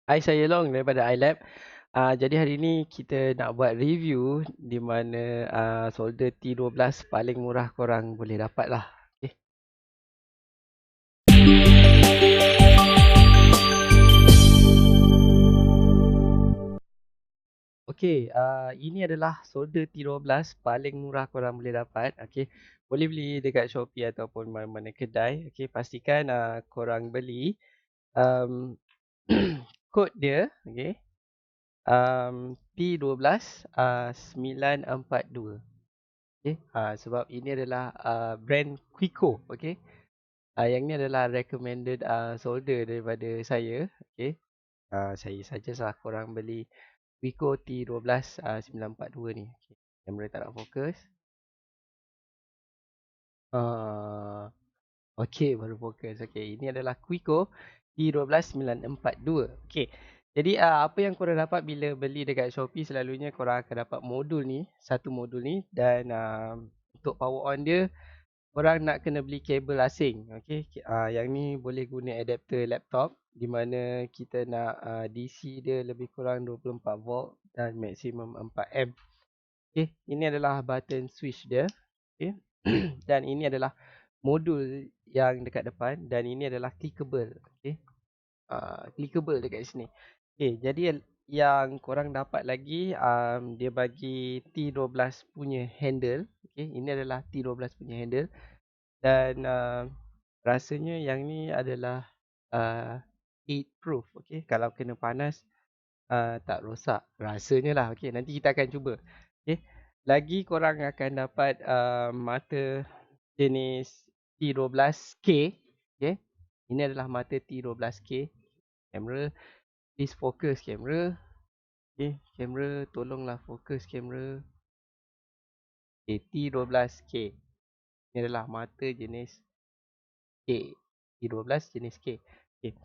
Hai, saya Long daripada iLab. Jadi hari ni kita nak buat review di mana solder T12 paling murah korang boleh dapat lah. Okay. Okay, ini adalah solder T12 paling murah korang boleh dapat. Okay. Boleh beli dekat Shopee ataupun mana-mana kedai. Okay, pastikan korang beli. Um, kod dia, okay, T12 942. Okay. Sebab ini adalah brand Quicko. Okay. Yang ni adalah recommended solder daripada saya. Okay. Saya saja salah korang beli Quicko T12 942 ni. Okay. Kamera tak nak fokus. Okay, baru fokus. Okay, ini adalah Quicko T12 942. Okay. Jadi apa yang korang dapat bila beli dekat Shopee, selalunya korang akan dapat modul ni, satu modul ni, dan untuk power on dia korang nak kena beli kabel asing. Okay. Yang ni boleh guna adapter laptop di mana kita nak DC dia lebih kurang 24 volt dan maksimum 4 amp. Okay. Ini adalah button switch dia. Okay. Dan ini adalah modul yang dekat depan, dan ini adalah clickable. Okay. Clickable dekat sini. Okay. Jadi yang korang dapat lagi, dia bagi T12 punya handle. Okay. Ini adalah T12 punya handle. Dan rasanya yang ni adalah heat proof. Okay. Kalau kena panas tak rosak, rasanya lah. Okay. Nanti kita akan cuba. Okay. Lagi korang akan dapat mata jenis T12K. Okay. Ini adalah mata T12K. Kamera, please focus kamera. Okay. Kamera, tolonglah fokus kamera. Okay. T12K. Ini adalah mata jenis K. T12 jenis K. Okay.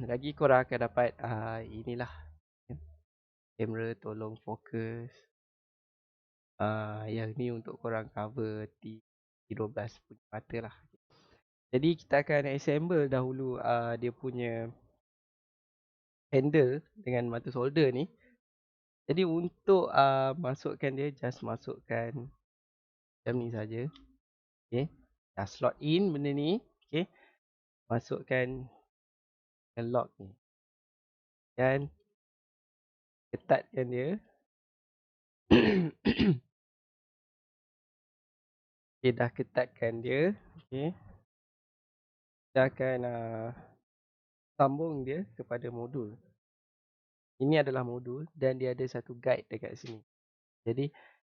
Lagi korang akan dapat inilah. Kamera, tolong fokus. Yang ni untuk korang cover T12 punya mata lah. Jadi kita akan assemble dahulu dia punya handle dengan mata solder ni. Jadi untuk masukkan dia, just masukkan macam ni saja. Okay. Dah slot in benda ni. Okay. Masukkan lock ni. Dan ketatkan dia. Okay, dah ketatkan dia. Okay. Kita akan sambung dia kepada modul. Ini adalah modul dan dia ada satu guide dekat sini. Jadi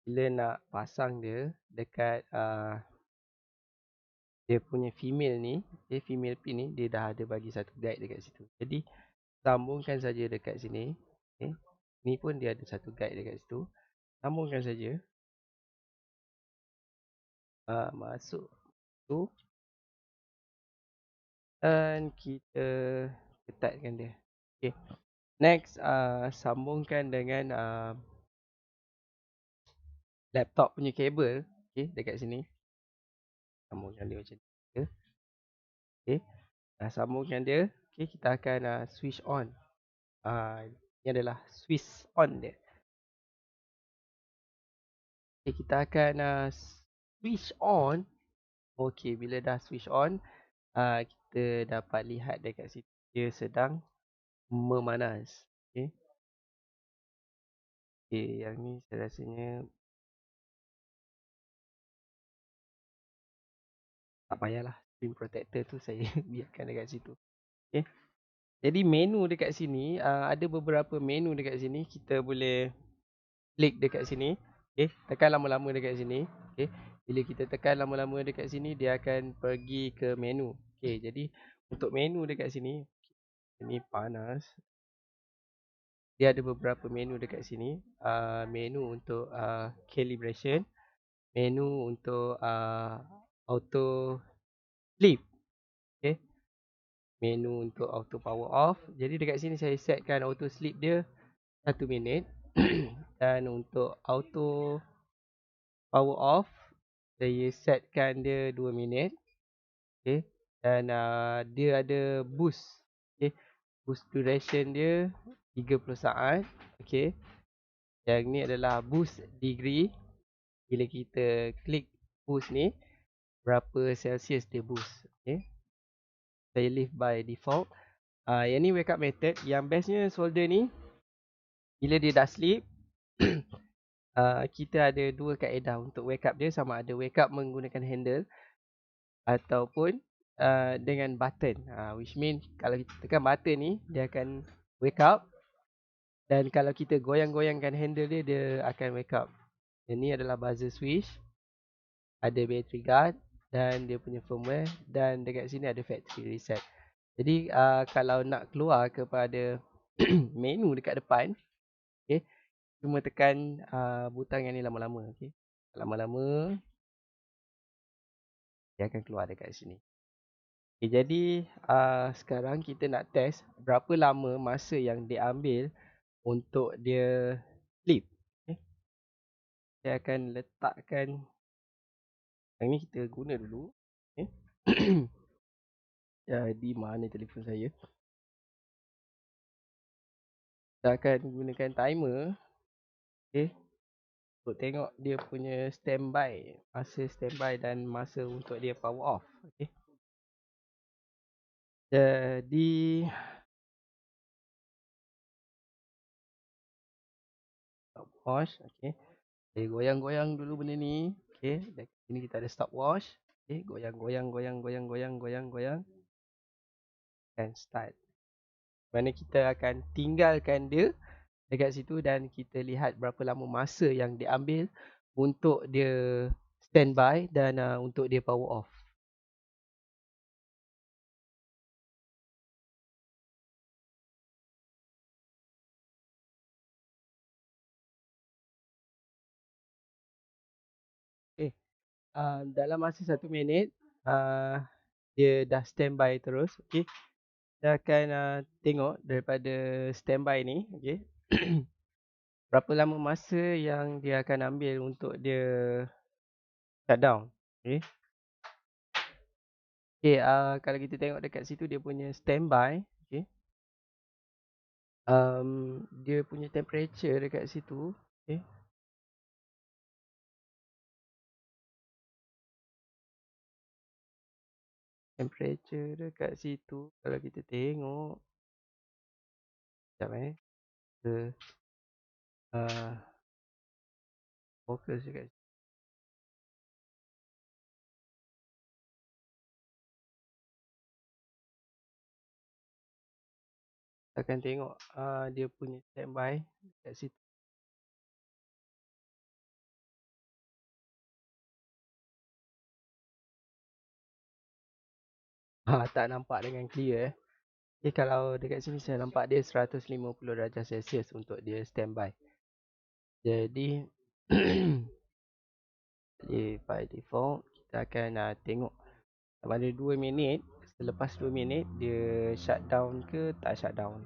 bila nak pasang dia dekat dia punya female ni, female pin ni, dia dah ada bagi satu guide dekat situ. Jadi sambungkan saja dekat sini. Okay. Ni pun dia ada satu guide dekat situ. Sambungkan saja. Masuk tu. Dan kita ketatkan dia. Okay. Next, sambungkan dengan laptop punya kabel. Okay, dekat sini. Sambungkan dia macam ni. Okay. Sambungkan dia. Okay, kita akan switch on. Ini adalah switch on dia. Okay, kita akan switch on. Okay, bila dah switch on, kita dapat lihat dekat situ dia sedang memanas. Okay. Okay, yang ni saya rasanya tak payahlah. Screen protector tu saya biarkan dekat situ. Okay. Jadi menu dekat sini, ada beberapa menu dekat sini. Kita boleh klik dekat sini. Okay. Tekan lama-lama dekat sini. Okay. Bila kita tekan lama-lama dekat sini, dia akan pergi ke menu. Okay. Jadi untuk menu dekat sini, ini panas. Dia ada beberapa menu dekat sini. Menu untuk calibration. Menu untuk auto sleep. Okay. Menu untuk auto power off. Jadi dekat sini saya setkan auto sleep dia 1 minit. Dan untuk auto power off, saya setkan dia 2 minit. Okay. Dan dia ada boost. Okay. Boost duration dia 30 saat. Okay. Yang ni adalah boost degree. Bila kita klik boost ni, berapa Celsius dia boost. Okay. Saya leave by default. Yang ni wake up method. Yang bestnya solder ni, bila dia dah sleep, kita ada dua kaedah untuk wake up dia. Sama ada wake up menggunakan handle ataupun dengan button. Which mean kalau kita tekan button ni, dia akan wake up. Dan kalau kita goyang-goyangkan handle dia, dia akan wake up. Yang ni adalah buzzer switch. Ada battery guard dan dia punya firmware. Dan dekat sini ada factory reset. Jadi kalau nak keluar kepada menu dekat depan, okay, cuma tekan butang yang ni lama-lama. Okay. Lama-lama dia akan keluar dekat sini. Okay, jadi sekarang kita nak test berapa lama masa yang dia ambil untuk dia sleep. Okay. Saya akan letakkan yang ni, kita guna dulu. Okay. Jadi mana telefon saya? Kita akan gunakan timer. Okay. Untuk tengok dia punya standby. Masa standby dan masa untuk dia power off. Okay. Jadi stopwatch. Okay. Okay, goyang-goyang dulu benda ni. Okay. Dan sini kita ada stopwatch. Okay. Goyang-goyang, goyang-goyang, goyang-goyang, goyang. Dan start. Mana kita akan tinggalkan dia dekat situ dan kita lihat berapa lama masa yang dia ambil untuk dia standby dan untuk dia power off. Okay. Dalam masa 1 minit dia dah standby terus. Okay. Kita akan tengok daripada standby ni. Okay. Berapa lama masa yang dia akan ambil untuk dia shutdown. Okay. Okay, kalau kita tengok dekat situ dia punya standby. Okay. Dia punya temperature dekat situ. Okay. Temperature dekat situ kalau kita tengok, sekejap kita fokus dekat situ. Kita akan tengok dia punya standby dekat situ. Tak nampak dengan clear. Okay, kalau dekat sini saya nampak dia 150 darjah Celsius untuk dia standby. Jadi by default kita akan tengok pada 2 minit. Selepas 2 minit dia shutdown ke tak shutdown.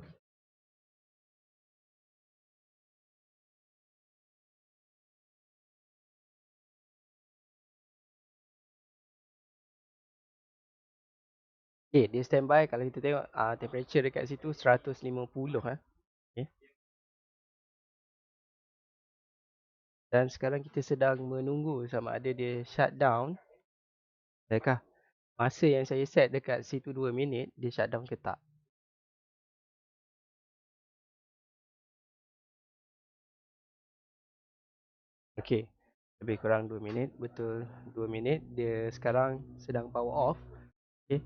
Okay, dia standby. Kalau kita tengok temperature dekat situ 150 okay. Dan sekarang kita sedang menunggu sama ada dia shutdown. Adakah masa yang saya set dekat situ 2 minit dia shutdown ke tak. Okay, lebih kurang 2 minit. Betul 2 minit. Dia sekarang sedang power off. Okay.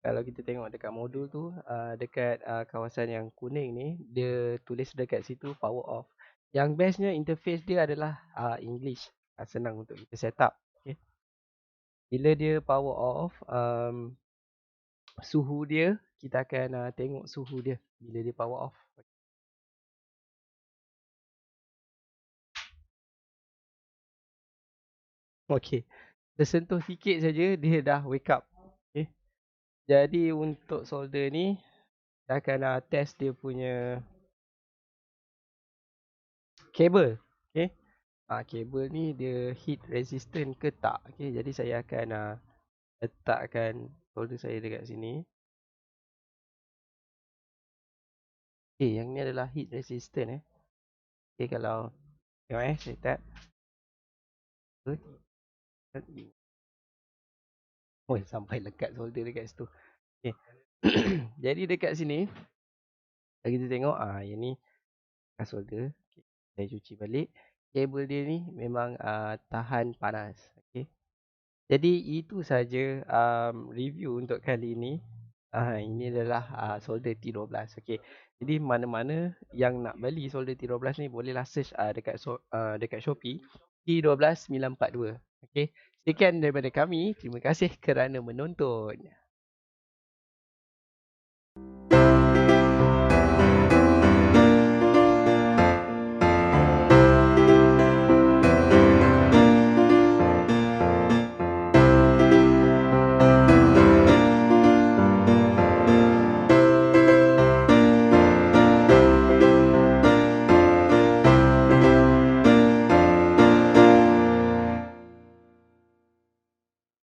Kalau kita tengok dekat modul tu, dekat kawasan yang kuning ni, dia tulis dekat situ power off. Yang bestnya interface dia adalah English. Senang untuk kita set up. Okay. Bila dia power off, suhu dia, kita akan tengok suhu dia bila dia power off. Okay. Tersentuh sikit saja dia dah wake up. Okay. Jadi untuk solder ni, kita akan test dia punya kabel. Okay. Kabel ni dia heat resistant ke tak. Okay. Jadi saya akan letakkan solder saya dekat sini. Okay, yang ni adalah heat resistant Okay, kalau tengok saya tak. Oh, sampai lekat solder dekat situ. Okay. Jadi dekat sini kita tengok yang ni bekas solder. Okay. Saya cuci balik. Kabel dia ni memang tahan panas. Okay. Jadi itu saja review untuk kali ini. Ini adalah solder T12. Okay. Jadi mana-mana yang nak beli solder T12 ni bolehlah search dekat Shopee T12 942. Okay. Sekian daripada kami. Terima kasih kerana menonton.